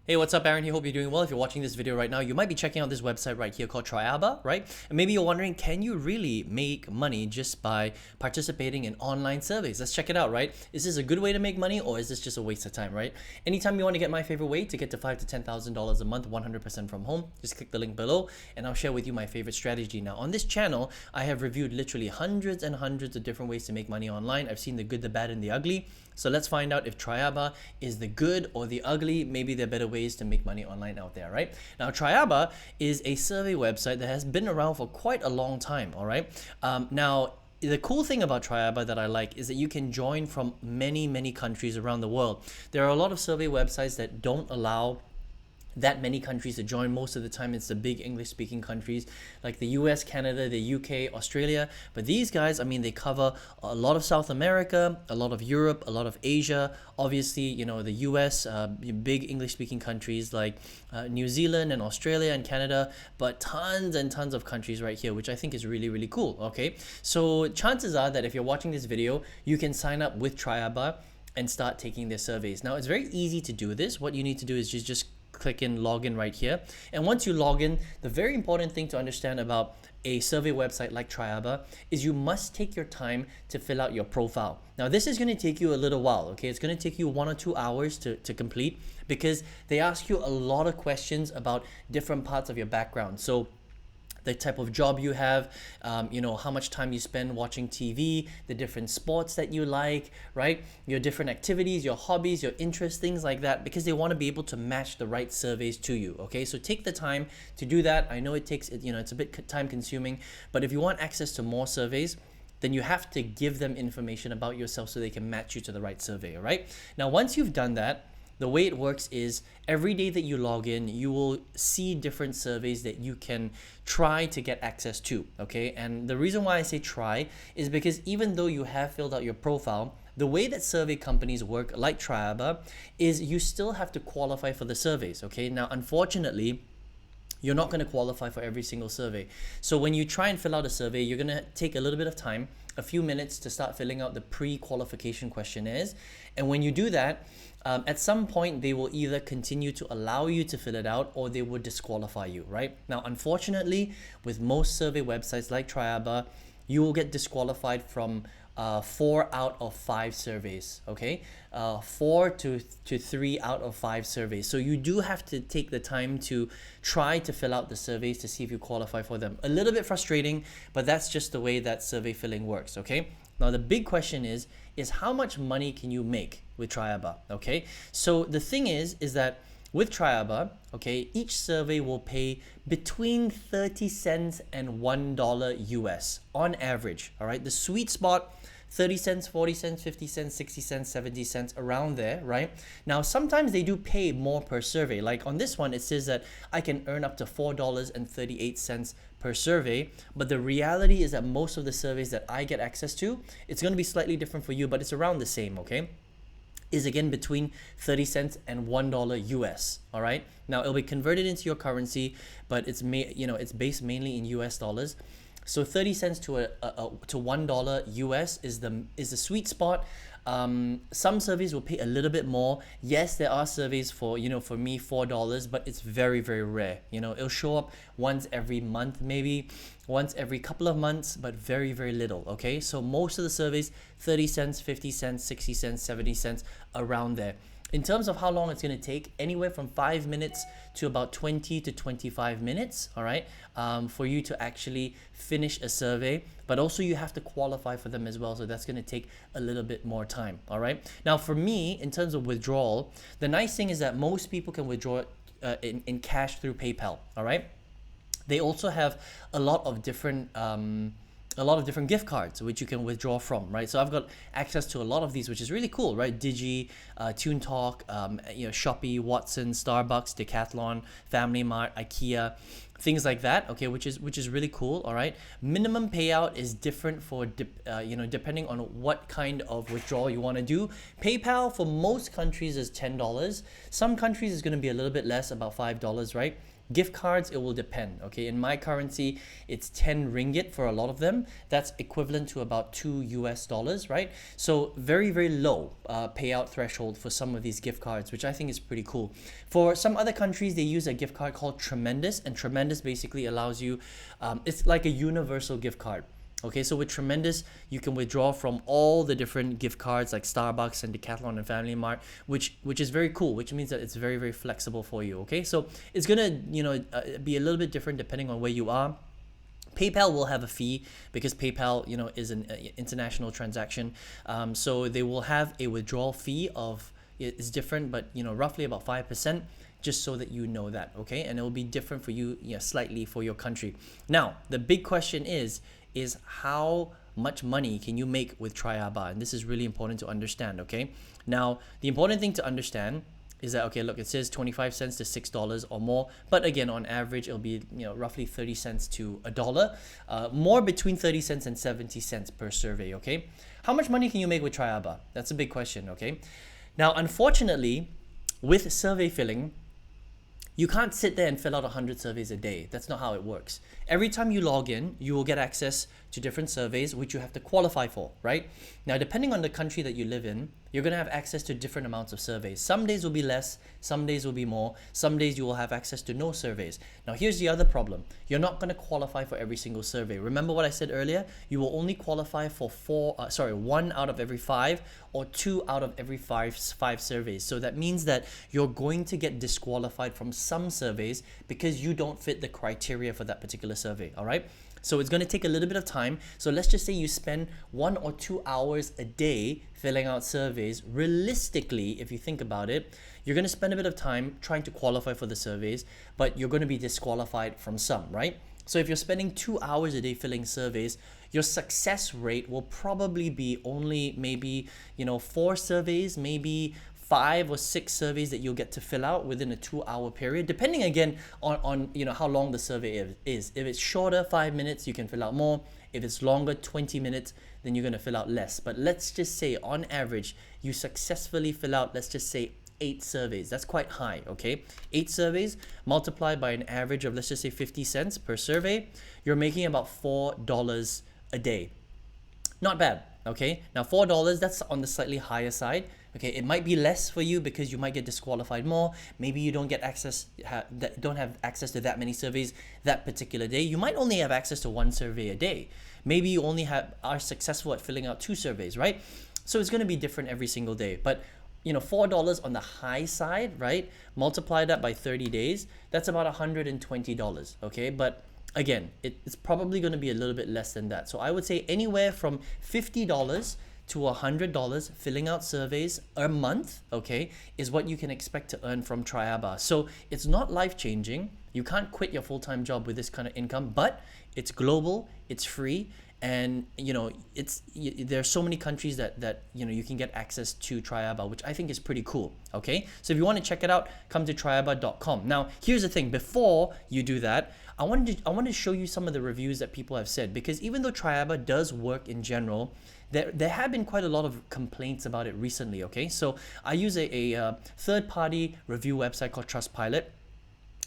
Hey, what's up, Aaron here? Hope you're doing well. If you're watching this video right now, you might be checking out this website right here called Triaba, right? And maybe you're wondering, can you really make money just by participating in online surveys? Let's check it out, right? Is this a good way to make money, or is this just a waste of time, right? Anytime you want to get my favorite way to get to $5,000 to $10,000 a month, 100% from home, just click the link below and I'll share with you my favorite strategy. Now, on this channel, I have reviewed literally hundreds and hundreds of different ways to make money online. I've seen the good, the bad, and the ugly. So let's find out if Triaba is the good or the ugly. Maybe there are better ways to make money online out there, right? Now, Triaba is a survey website that has been around for quite a long time, all right? Now, the cool thing about Triaba that I like is that you can join from many countries around the world. There are a lot of survey websites that don't allow that many countries to join. Most of the time it's the big English speaking countries like the US, Canada, the UK, Australia. But these guys, I mean, they cover a lot of South America, a lot of Europe, a lot of Asia, obviously, you know, the US, big English speaking countries like New Zealand and Australia and Canada, but tons and tons of countries right here, which I think is really cool. Okay, so chances are that if you're watching this video, you can sign up with Triaba and start taking their surveys. Now, it's very easy to do this. What you need to do is just click in login right here, and once you log in, the very important thing to understand about a survey website like Triaba is you must take your time to fill out your profile. Now, this is going to take you a little while. Okay, it's going to take you 1 or 2 hours to complete, because they ask you a lot of questions about different parts of your background. So the type of job you have, you know, how much time you spend watching TV, the different sports that you like, right? Your different activities, your hobbies, your interests, things like that, because they want to be able to match the right surveys to you, okay? So take the time to do that. I know it takes, you know, it's a bit time consuming, but if you want access to more surveys, then you have to give them information about yourself so they can match you to the right survey, all right? Now, once you've done that, the way it works is every day that you log in, you will see different surveys that you can try to get access to, okay? And the reason why I say try is because even though you have filled out your profile, the way that survey companies work, like Triaba, is you still have to qualify for the surveys, okay? Now, unfortunately, you're not going to qualify for every single survey. So when you try and fill out a survey, you're going to take a little bit of time, a few minutes, to start filling out the pre-qualification questionnaires. And when you do that, at some point they will either continue to allow you to fill it out, or they will disqualify you, right? Now, unfortunately, with most survey websites like Triaba, you will get disqualified from 4 out of 5 surveys, okay? 4 to 3 out of 5 surveys. So you do have to take the time to try to fill out the surveys to see if you qualify for them. A little bit frustrating, but that's just the way that survey filling works, okay? Now, the big question is how much money can you make with Triaba, okay? So the thing is that with Triaba, okay, each survey will pay between 30 cents and $1 US on average, all right? The sweet spot, 30 cents, 40 cents, 50 cents, 60 cents, 70 cents, around there, right? Now, sometimes they do pay more per survey. Like on this one, it says that I can earn up to $4.38 per survey, but the reality is that most of the surveys that I get access to, it's going to be slightly different for you, but it's around the same, okay? Is again between 30 cents and $1 US, all right? Now, it'll be converted into your currency, but it's it's based mainly in US dollars. So 30 cents to $1 US is the sweet spot. Some surveys will pay a little bit more. Yes, there are surveys for, you know, for me, $4, but it's very rare. You know, it'll show up once every month, maybe once every couple of months, but very little, okay? So most of the surveys, 30 cents, 50 cents, 60 cents, 70 cents, around there. In terms of how long it's going to take, anywhere from 5 minutes to about 20 to 25 minutes, all right, for you to actually finish a survey. But also you have to qualify for them as well, so that's going to take a little bit more time, all right? Now, for me, in terms of withdrawal, the nice thing is that most people can withdraw in cash through PayPal, all right? They also have a lot of different gift cards which you can withdraw from, right? So I've got access to a lot of these, which is really cool, right? Digi, Toon Talk, you know, Shopee, Watson, Starbucks, Decathlon, Family Mart, IKEA, things like that, okay, which is really cool, all right? Minimum payout is different for you know, depending on what kind of withdrawal you want to do. PayPal for most countries is $10. Some countries is going to be a little bit less, about $5, right? Gift cards, it will depend. Okay, in my currency, it's 10 ringgit for a lot of them. That's equivalent to about $2, right? So very, very low payout threshold for some of these gift cards, which I think is pretty cool. For some other countries, they use a gift card called Tremendous, and Tremendous basically allows you, it's like a universal gift card. Okay, so with Tremendous, you can withdraw from all the different gift cards like Starbucks and Decathlon and Family Mart, which is very cool, which means that it's very, very flexible for you. Okay, so it's gonna be a little bit different depending on where you are. PayPal will have a fee because PayPal, is an international transaction. So they will have a withdrawal fee of, it's different, but roughly about 5%, just so that you know that, okay? And it will be different for you, slightly for your country. Now, the big question is how much money can you make with Triaba? And this is really important to understand, okay? Now, the important thing to understand is that, okay, look, it says 25 cents to $6 or more, but again, on average, it'll be roughly 30 cents to $1, more between 30 cents and 70 cents per survey, okay? How much money can you make with Triaba? That's a big question, okay? Now, unfortunately, with survey filling, you can't sit there and fill out 100 surveys a day. That's not how it works. Every time you log in, you will get access to different surveys, which you have to qualify for, right? Now, depending on the country that you live in, you're going to have access to different amounts of surveys. Some days will be less, some days will be more, some days you will have access to no surveys. Now, here's the other problem. You're not going to qualify for every single survey. Remember what I said earlier? You will only qualify for 1 out of every 5 or 2 out of every five surveys. So that means that you're going to get disqualified from some surveys because you don't fit the criteria for that particular survey, all right? So it's going to take a little bit of time. So let's just say you spend 1 or 2 hours a day filling out surveys. Realistically, if you think about it, you're going to spend a bit of time trying to qualify for the surveys, but you're going to be disqualified from some, right? So if you're spending 2 hours a day filling surveys, your success rate will probably be only maybe, 4 surveys, maybe 5 or 6 surveys that you'll get to fill out within a 2-hour period, depending again on how long the survey is. If it's shorter, 5 minutes, you can fill out more. If it's longer, 20 minutes, then you're going to fill out less. But let's just say on average, you successfully fill out, let's just say 8 surveys. That's quite high, okay? 8 surveys multiplied by an average of, let's just say 50 cents per survey, you're making about $4 a day. Not bad, okay? Now $4, that's on the slightly higher side. Okay, it might be less for you because you might get disqualified more. Maybe you don't get don't have access to that many surveys that particular day. You might only have access to 1 survey a day. Maybe you only are successful at filling out 2 surveys, right? So it's going to be different every single day. But $4 on the high side, right? Multiply that by 30 days, that's about $120, okay? But again, it's probably going to be a little bit less than that. So I would say anywhere from $50 to $100 filling out surveys a month, okay, is what you can expect to earn from Triaba. So it's not life-changing. You can't quit your full-time job with this kind of income, but it's global, it's free, and there are so many countries that you can get access to Triaba, which I think is pretty cool. Okay, so if you want to check it out, come to triaba.com. Now, here's the thing: before you do that, I wanted to show you some of the reviews that people have said, because even though Triaba does work in general, there have been quite a lot of complaints about it recently. Okay, so I use a third-party review website called Trustpilot.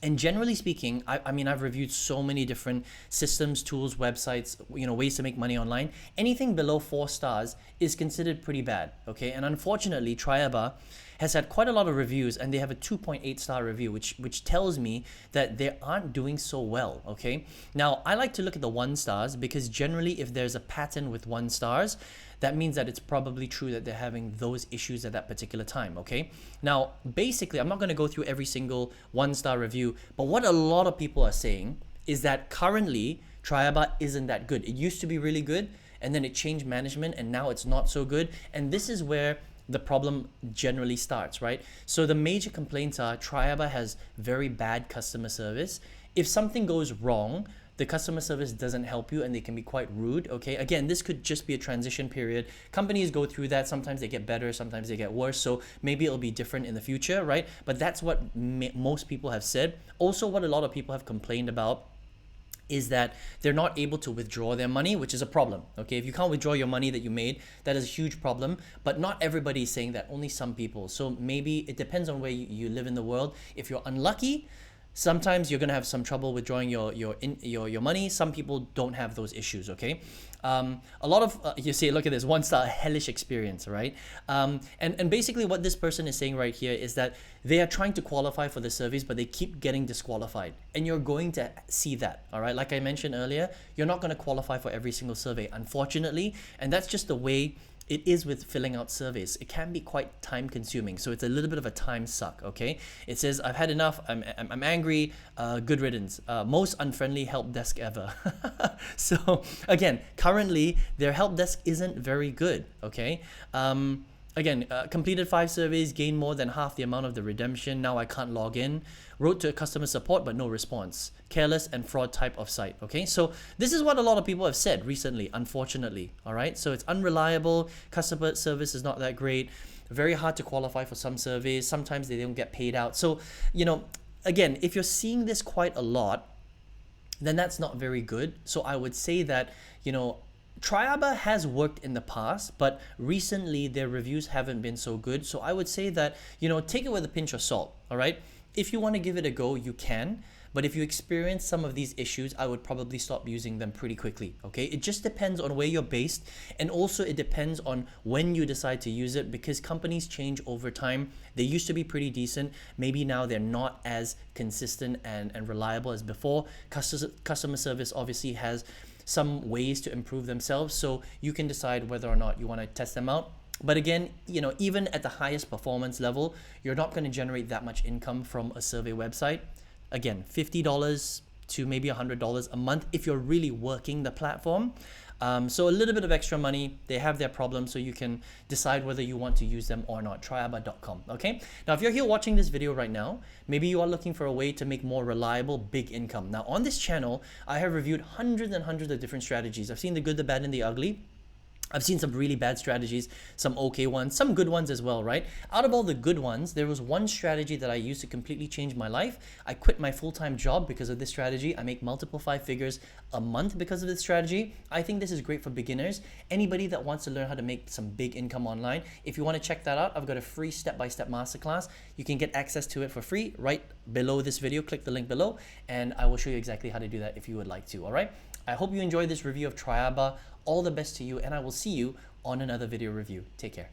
And generally speaking, I mean, I've reviewed so many different systems, tools, websites, ways to make money online. Anything below 4 stars is considered pretty bad, okay? And unfortunately, Triaba has had quite a lot of reviews, and they have a 2.8 star review, which tells me that they aren't doing so well, okay? Now, I like to look at the 1 stars because generally if there's a pattern with 1 stars, that means that it's probably true that they're having those issues at that particular time, okay? Now, basically, I'm not going to go through every single 1-star review, but what a lot of people are saying is that currently Triaba isn't that good. It used to be really good, and then it changed management, and now it's not so good. And this is where the problem generally starts, right? So the major complaints are Triaba has very bad customer service. If something goes wrong, the customer service doesn't help you, and they can be quite rude, okay? Again, this could just be a transition period. Companies go through that. Sometimes they get better, sometimes they get worse. So maybe it'll be different in the future, right? But that's what most people have said. Also, what a lot of people have complained about is that they're not able to withdraw their money, which is a problem, okay? If you can't withdraw your money that you made, that is a huge problem. But not everybody is saying that, only some people. So maybe it depends on where you live in the world. If you're unlucky, Sometimes you're gonna have some trouble withdrawing your money. Some people don't have those issues. Okay, a lot of you see, look at this, one star, hellish experience, right? And basically what this person is saying right here is that they are trying to qualify for the surveys, but they keep getting disqualified, and you're going to see that. All right, like I mentioned earlier, you're not going to qualify for every single survey, unfortunately, and that's just the way it is with filling out surveys. It can be quite time consuming, so it's a little bit of a time suck. Okay, it says, I've had enough, I'm angry, good riddance, most unfriendly help desk ever. So again, currently their help desk isn't very good. Okay, again, completed 5 surveys, gained more than half the amount of the redemption. Now I can't log in. Wrote to customer support, but no response. Careless and fraud type of site. Okay, so this is what a lot of people have said recently, unfortunately. All right, so it's unreliable. Customer service is not that great. Very hard to qualify for some surveys. Sometimes they don't get paid out. So, you know, again, if you're seeing this quite a lot, then that's not very good. So I would say that, you know, Triaba has worked in the past, but recently their reviews haven't been so good. So I would say that, you know, take it with a pinch of salt. All right, if you want to give it a go, you can. But if you experience some of these issues, I would probably stop using them pretty quickly. Okay, it just depends on where you're based, and also it depends on when you decide to use it, because companies change over time. They used to be pretty decent. Maybe now they're not as consistent and reliable as before. Customer service obviously has some ways to improve themselves, so you can decide whether or not you want to test them out. But again, you know, even at the highest performance level, you're not going to generate that much income from a survey website. Again, $50 to maybe $100 a month if you're really working the platform. So a little bit of extra money. They have their problems, so you can decide whether you want to use them or not. Triaba.com. Okay. Now, if you're here watching this video right now, maybe you are looking for a way to make more reliable, big income. Now, on this channel, I have reviewed hundreds and hundreds of different strategies. I've seen the good, the bad, and the ugly. I've seen some really bad strategies, some okay ones, some good ones as well, right? Out of all the good ones, there was one strategy that I used to completely change my life. I quit my full-time job because of this strategy. I make multiple 5 figures a month because of this strategy. I think this is great for beginners. Anybody that wants to learn how to make some big income online, if you want to check that out, I've got a free step-by-step masterclass. You can get access to it for free right below this video. Click the link below, and I will show you exactly how to do that if you would like to, all right? I hope you enjoyed this review of Triaba. All the best to you, and I will see you on another video review. Take care.